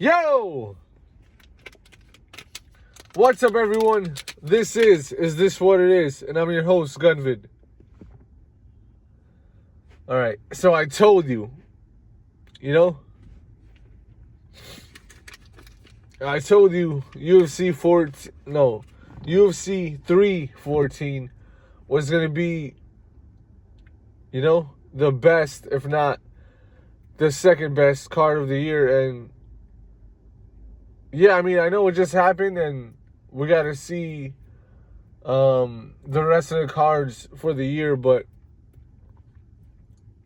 Yo! What's up, everyone? This is This What It Is? And I'm your host, Gunvid. Alright, so I told you, I told you UFC 314 was going to be, the best, if not the second best card of the year. And yeah, I mean, I know it just happened and we got to see the rest of the cards for the year, but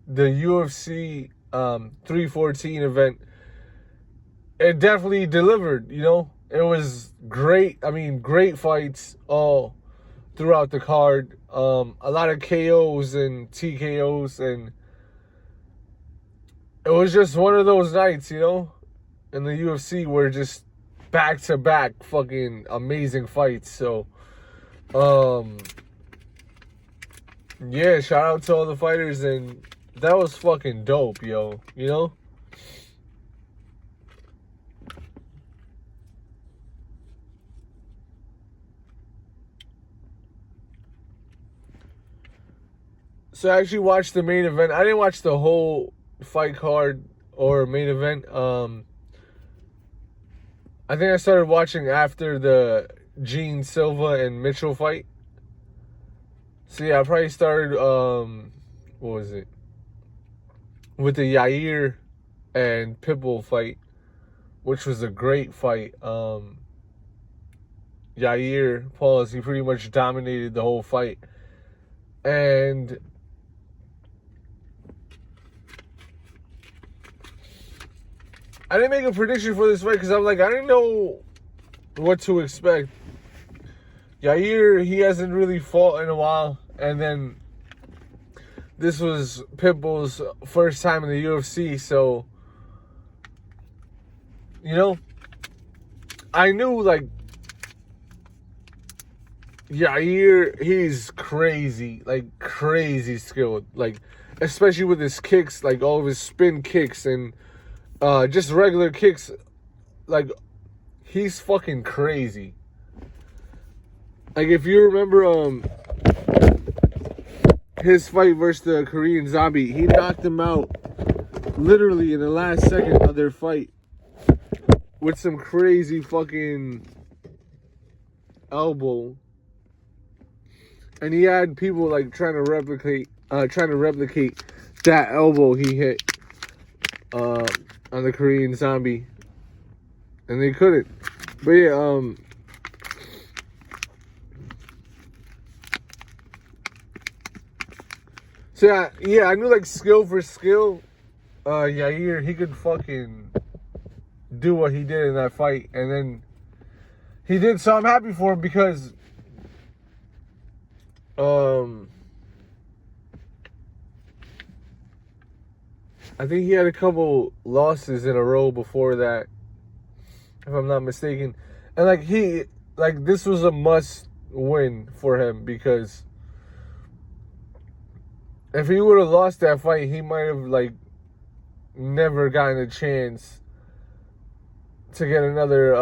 the UFC 314 event, it definitely delivered, It was great. I mean, great fights all throughout the card. A lot of KOs and TKOs, and it was just one of those nights, in the UFC where just back-to-back fucking amazing fights. So, yeah, shout out to all the fighters, and that was fucking dope, yo, So I actually watched the main event. I didn't watch the whole fight card or main event. I think I started watching after the Gene Silva and Mitchell fight. So yeah, I probably started, what was it? With the Yair and Pitbull fight, which was a great fight. Yair, he pretty much dominated the whole fight. And I didn't make a prediction for this fight because I'm like, I didn't know what to expect. Yair, he hasn't really fought in a while. And then this was Pitbull's first time in the UFC. So, I knew, like, Yair, he's crazy. Like, crazy skilled. Like, especially with his kicks, like all of his spin kicks and just regular kicks. Like, he's fucking crazy. Like, if you remember his fight versus the Korean Zombie, he knocked him out literally in the last second of their fight with some crazy fucking elbow. And he had people like trying to replicate that elbow he hit on the Korean Zombie, and they couldn't. But yeah, so yeah, I knew, like, skill for skill, Yair, he could fucking do what he did in that fight, and then he did. So I'm happy for him because I think he had a couple losses in a row before that, if I'm not mistaken. And this was a must win for him, because if he would have lost that fight, he might have, like, never gotten a chance to get another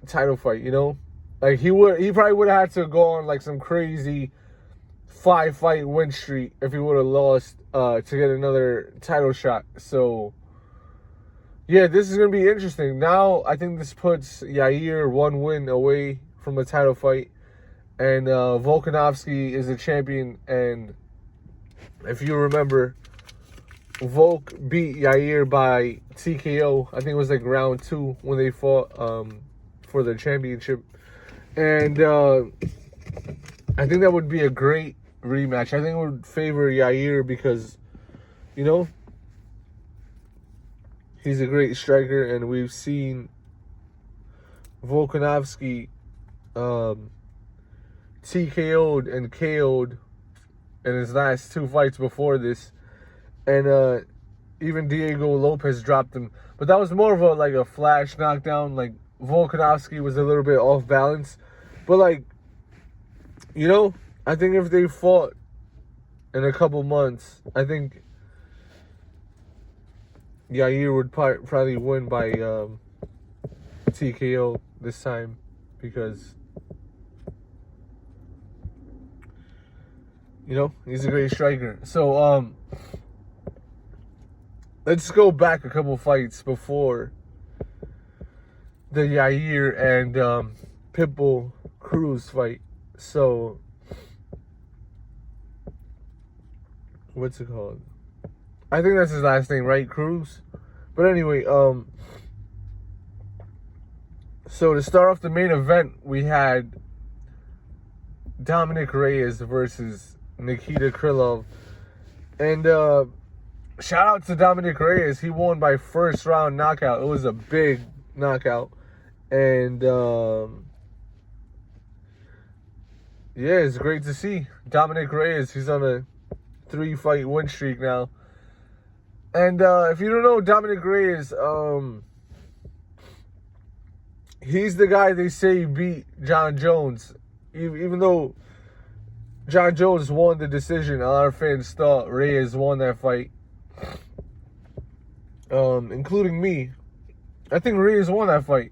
title fight, Like, he probably would have had to go on, like, some crazy 5-fight win streak if he would have lost to get another title shot. So, yeah, this is going to be interesting. Now, I think this puts Yair one win away from a title fight. And Volkanovski is the champion. And if you remember, Volk beat Yair by TKO. I think it was like round 2 when they fought for the championship. And I think that would be a great rematch. I think it would favor Yair because, he's a great striker, and we've seen Volkanovski TKO'd and KO'd in his last 2 fights before this. And even Diego Lopez dropped him. But that was more of a flash knockdown. Like, Volkanovski was a little bit off balance. But, like, I think if they fought in a couple months, I think Yair would probably win by TKO this time because, you know, he's a great striker. So, let's go back a couple fights before the Yair and Pitbull Cruz fight. So, what's it called? I think that's his last name, right? Cruz? But anyway, so to start off the main event, we had Dominic Reyes versus Nikita Krylov. And shout out to Dominic Reyes. He won by first round knockout. It was a big knockout. And yeah, it's great to see. Dominic Reyes, he's on a 3-fight win streak now. And if you don't know Dominic Reyes, he's the guy they say beat John Jones. Even though John Jones won the decision, a lot of fans thought Reyes won that fight. Including me. I think Reyes won that fight.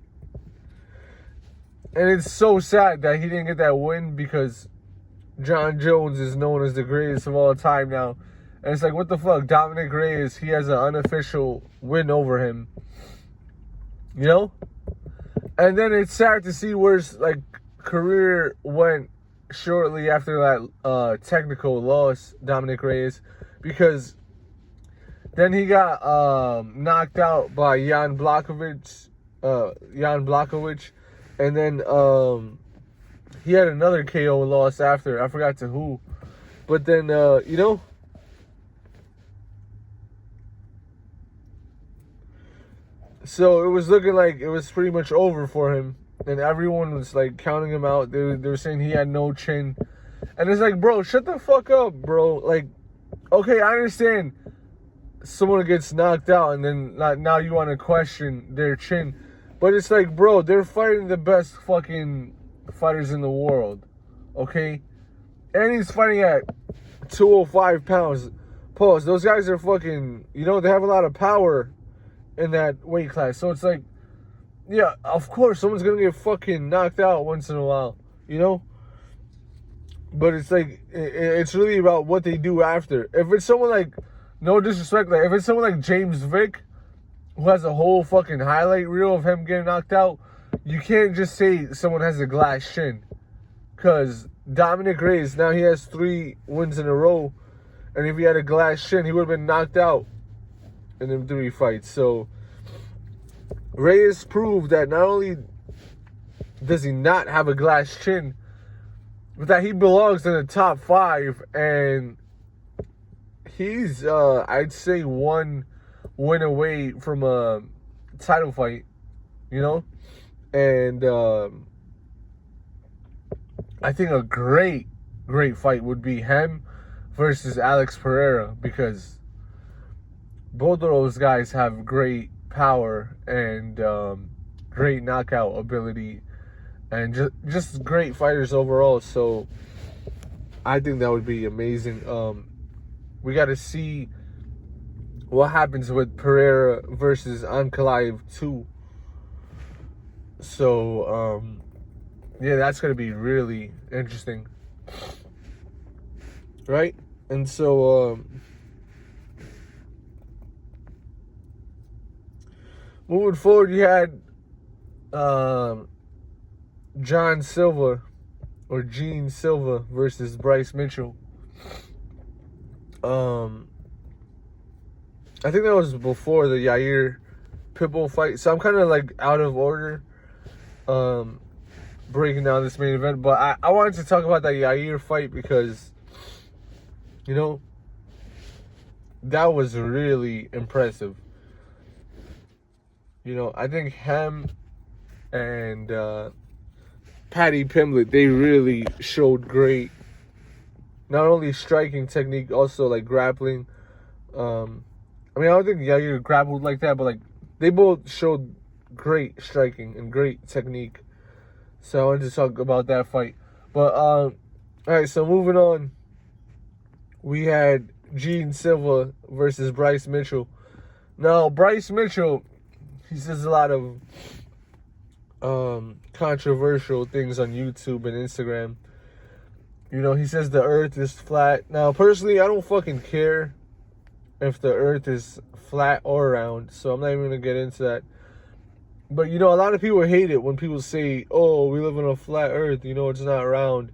And it's so sad that he didn't get that win because John Jones is known as the greatest of all time now. And it's like, what the fuck? Dominic Reyes, he has an unofficial win over him. You know? And then it's sad to see where his career went shortly after that technical loss, Dominic Reyes. Because then he got knocked out by Jan Blachowicz. And then he had another KO loss after. I forgot to who. But then, you know, so it was looking like it was pretty much over for him. And everyone was, counting him out. They were saying he had no chin. And it's like, bro, shut the fuck up, bro. Okay, I understand someone gets knocked out and then now you want to question their chin. But it's like, bro, they're fighting the best fucking fighters in the world. Okay? And he's fighting at 205 pounds. Pause. Those guys are fucking, you know, they have a lot of power in that weight class. So it's like, yeah, of course, someone's going to get fucking knocked out once in a while. You know? But it's like, it's really about what they do after. If it's someone no disrespect, if it's someone like James Vick, who has a whole fucking highlight reel of him getting knocked out, you can't just say someone has a glass chin. Because Dominic Reyes, now he has 3 wins in a row. And if he had a glass chin, he would have been knocked out in them 3 fights. So, Reyes proved that not only does he not have a glass chin, but that he belongs in the top 5. And he's, I'd say, 1 win away from a title fight, you know? And I think a great fight would be him versus Alex Pereira, because both of those guys have great power and great knockout ability and just great fighters overall. So I think that would be amazing. We got to see what happens with Pereira versus Ankalaev 2. So, yeah, that's going to be really interesting. Right? And so, moving forward, you had Gene Silva versus Bryce Mitchell. I think that was before the Yair Pitbull fight. So I'm kind of out of order breaking down this main event. But I wanted to talk about that Yair fight because, you know, that was really impressive. You know, I think him and Paddy Pimblett, they really showed great, not only striking technique, also grappling. I mean, I don't think Yair grappled like that, but they both showed great striking and great technique. So I wanted to talk about that fight. But all right, so moving on, we had Gene Silva versus Bryce Mitchell. Now, Bryce Mitchell, he says a lot of controversial things on YouTube and Instagram. You know, he says the earth is flat. Now, personally, I don't fucking care if the earth is flat or round, so I'm not even gonna get into that. But, you know, a lot of people hate it when people say, oh, we live on a flat earth, you know, it's not round.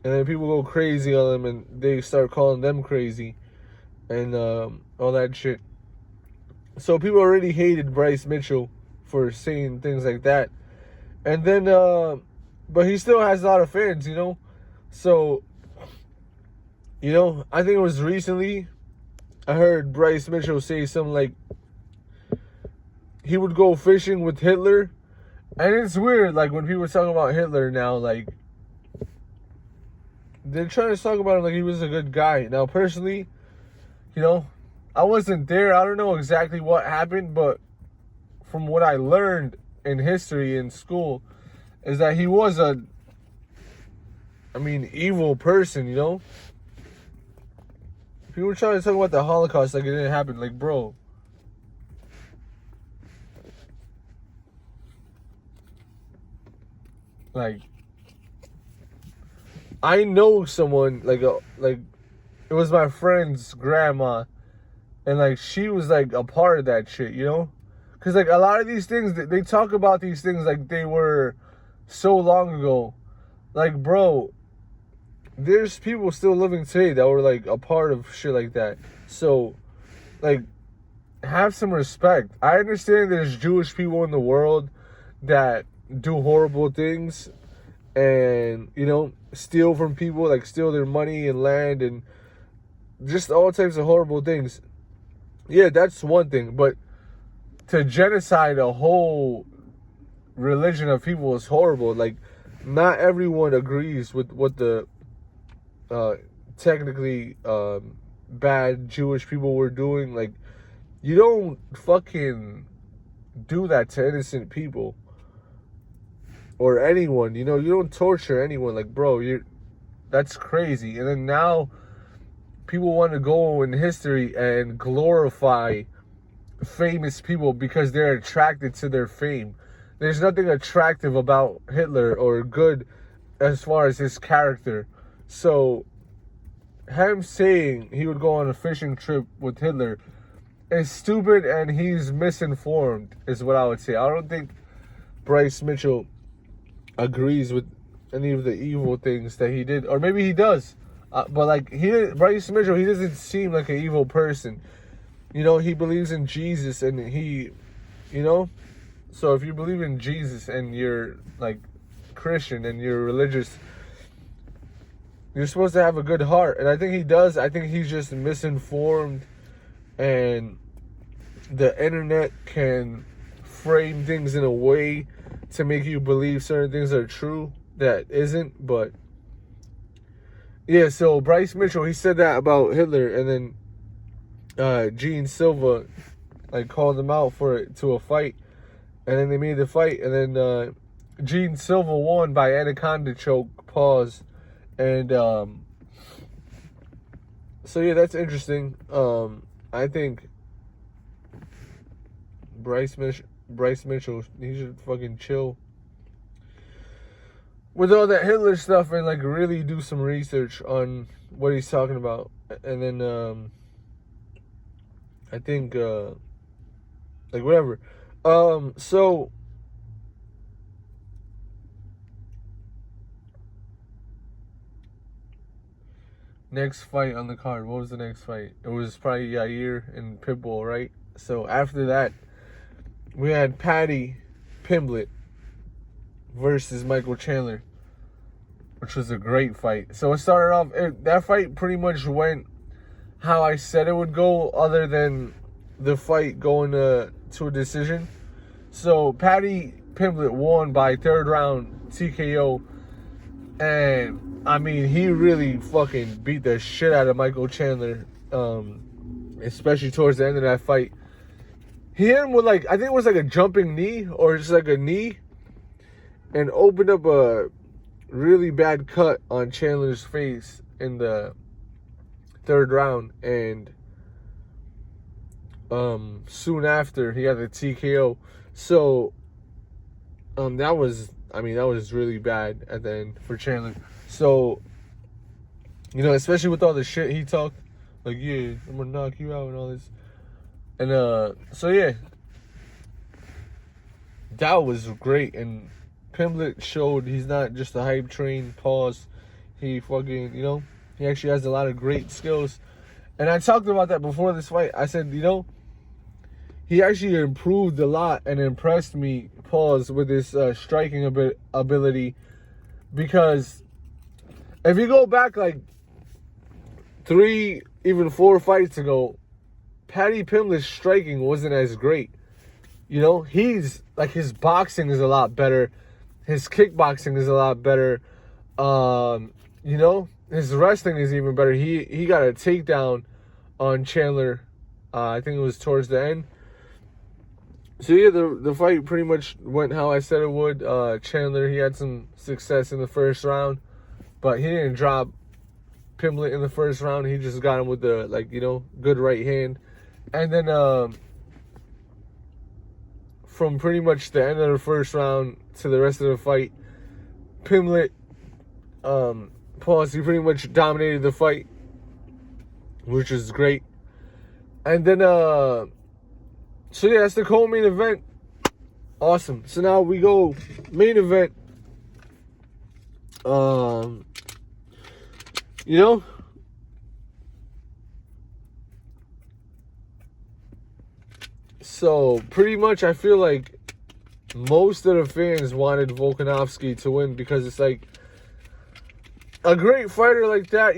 And then people go crazy on them and they start calling them crazy and all that shit. So people already hated Bryce Mitchell for saying things like that. And then, but he still has a lot of fans, you know? So, you know, I think it was recently I heard Bryce Mitchell say something like he would go fishing with Hitler. And it's weird, like, when people talk about Hitler now, like, they're trying to talk about him like he was a good guy. Now, personally, you know, I wasn't there. I don't know exactly what happened, but from what I learned in history in school is that he was evil person, you know? People were trying to talk about the Holocaust like it didn't happen. Like, bro. Like, I know someone, like, it was my friend's grandma, and, like, she was, like, a part of that shit, you know? Because, like, a lot of these things, they talk about these things like they were so long ago. Like, bro, there's people still living today that were, like, a part of shit like that. So, like, have some respect. I understand there's Jewish people in the world that do horrible things and, you know, steal from people, like, steal their money and land and just all types of horrible things. Yeah, that's one thing, but to genocide a whole religion of people is horrible. Like, not everyone agrees with what the technically bad Jewish people were doing. Like, you don't fucking do that to innocent people or anyone, you know? You don't torture anyone. Like, bro, that's crazy. And then now people want to go in history and glorify famous people because they're attracted to their fame. There's nothing attractive about Hitler or good as far as his character. So, him saying he would go on a fishing trip with Hitler is stupid and he's misinformed, is what I would say. I don't think Bryce Mitchell agrees with any of the evil things that he did. Or maybe he does. But, like, Bryce Mitchell, he doesn't seem like an evil person. You know, he believes in Jesus and he, you know? So if you believe in Jesus and you're, like, Christian and you're religious, you're supposed to have a good heart. And I think he does. I think he's just misinformed. And the internet can frame things in a way to make you believe certain things are true that isn't. But, yeah, so Bryce Mitchell, he said that about Hitler. And then Gene Silva, like, called him out to a fight. And then they made the fight. And then Gene Silva won by anaconda choke, pause. And so yeah, that's interesting. I think Bryce Mitchell, he should fucking chill with all that Hitler stuff and, like, really do some research on what he's talking about. And then I think like, whatever. So next fight on the card. What was the next fight? It was probably Yair and Pitbull, right? So after that, we had Paddy Pimblett versus Michael Chandler, which was a great fight. So it started off, that fight pretty much went how I said it would go, other than the fight going to a decision. So Paddy Pimblett won by third round TKO. And, I mean, he really fucking beat the shit out of Michael Chandler, especially towards the end of that fight. He hit him with, like, I think it was like a jumping knee or just like a knee, and opened up a really bad cut on Chandler's face in the third round. And soon after, he had the TKO. So that was really bad at the end for Chandler. So, especially with all the shit he talked, like, yeah, I'm gonna knock you out and all this. And so yeah, that was great. And Pimblett showed he's not just a hype train. Pause. He fucking, he actually has a lot of great skills. And I talked about that before this fight. I said, he actually improved a lot and impressed me, pause, with his striking ability. Because if you go back like 3, even 4 fights ago, Paddy Pimblett's striking wasn't as great. He's like, his boxing is a lot better. His kickboxing is a lot better. His wrestling is even better. He got a takedown on Chandler. I think it was towards the end. So yeah, the fight pretty much went how I said it would. Chandler, he had some success in the first round, but he didn't drop Pimblett in the first round. He just got him with the good right hand. And then from pretty much the end of the first round to the rest of the fight, Pimblett, he pretty much dominated the fight, which is great. And then, so yeah, that's the co-main event. Awesome. So now we go main event. So pretty much I feel like most of the fans wanted Volkanovski to win, because it's like a great fighter like that,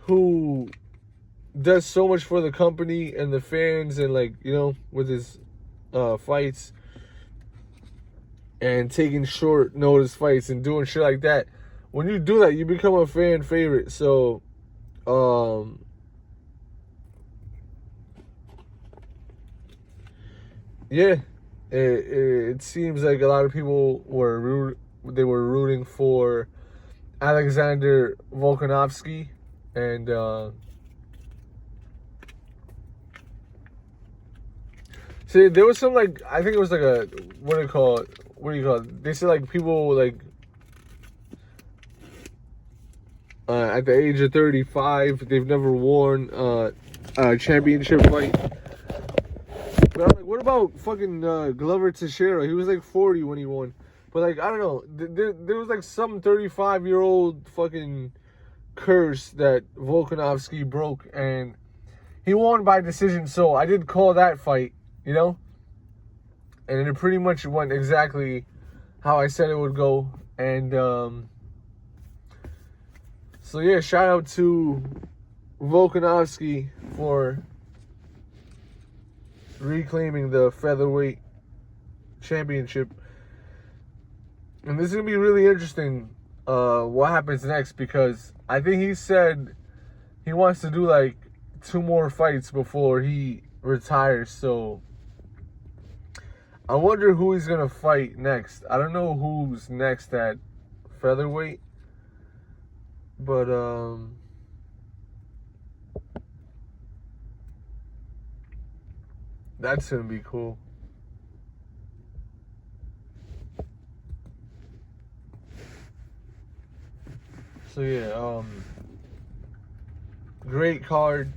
who does so much for the company and the fans, and with his fights and taking short notice fights and doing shit like that. When you do that, you become a fan favorite. So, yeah, it seems like a lot of people were rooting for Alexander Volkanovski, and see, there was some I think it was like a what do you call it? They said like people at the age of 35, they've never won a championship fight. But I'm like, what about fucking Glover Teixeira? He was like 40 when he won. But I don't know. There was like some 35-year-old fucking curse that Volkanovski broke, and he won by decision. So I did call that fight, and it pretty much went exactly how I said it would go. And so yeah, shout out to Volkanovski for reclaiming the featherweight championship. And this is going to be really interesting what happens next, because I think he said he wants to do like 2 more fights before he retires. So I wonder who he's going to fight next. I don't know who's next at featherweight, but that's going to be cool. So yeah, great card.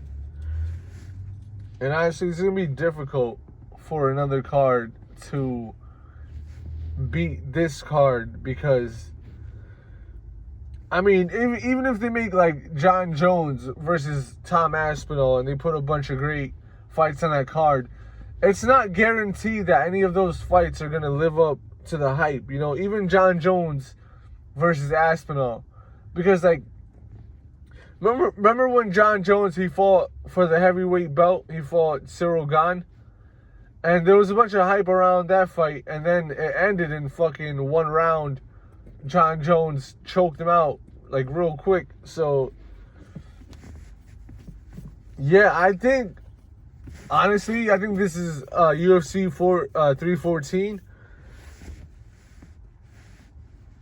And honestly, it's gonna be difficult for another card to beat this card, because I mean, even if they make like John Jones versus Tom Aspinall and they put a bunch of great fights on that card, it's not guaranteed that any of those fights are gonna live up to the hype. Even John Jones versus Aspinall. Because remember when John Jones, he fought for the heavyweight belt, he fought Cyril Gane, and there was a bunch of hype around that fight, and then it ended in fucking 1 round. John Jones choked him out like real quick. So yeah, honestly, I think this is UFC 314.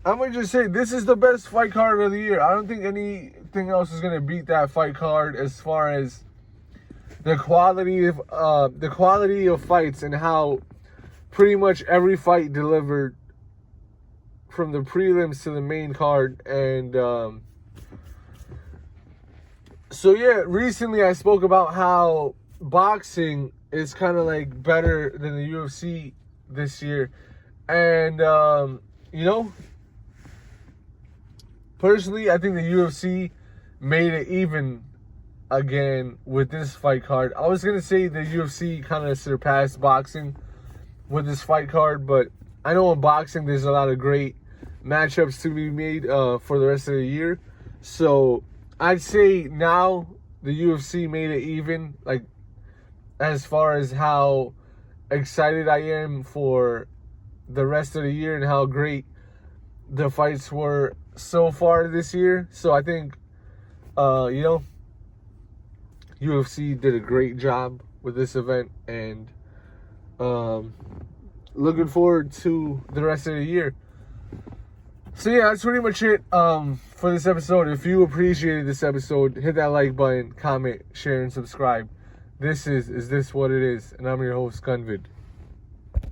I'm going to just say this is the best fight card of the year. I don't think anything else is going to beat that fight card as far as the quality of fights, and how pretty much every fight delivered from the prelims to the main card. And so yeah, recently I spoke about how boxing is kind of like better than the UFC this year. And you know, personally, I think the UFC made it even again with this fight card. I was gonna say the UFC kind of surpassed boxing with this fight card, but I know in boxing there's a lot of great matchups to be made for the rest of the year. So I'd say now the UFC made it even, like, as far as how excited I am for the rest of the year and how great the fights were so far this year. So I think you know, UFC did a great job with this event, and looking forward to the rest of the year. So yeah, that's pretty much it for this episode. If you appreciated this episode, hit that like button, comment, share, and subscribe. This is This What It Is? And I'm your host, Gunvid.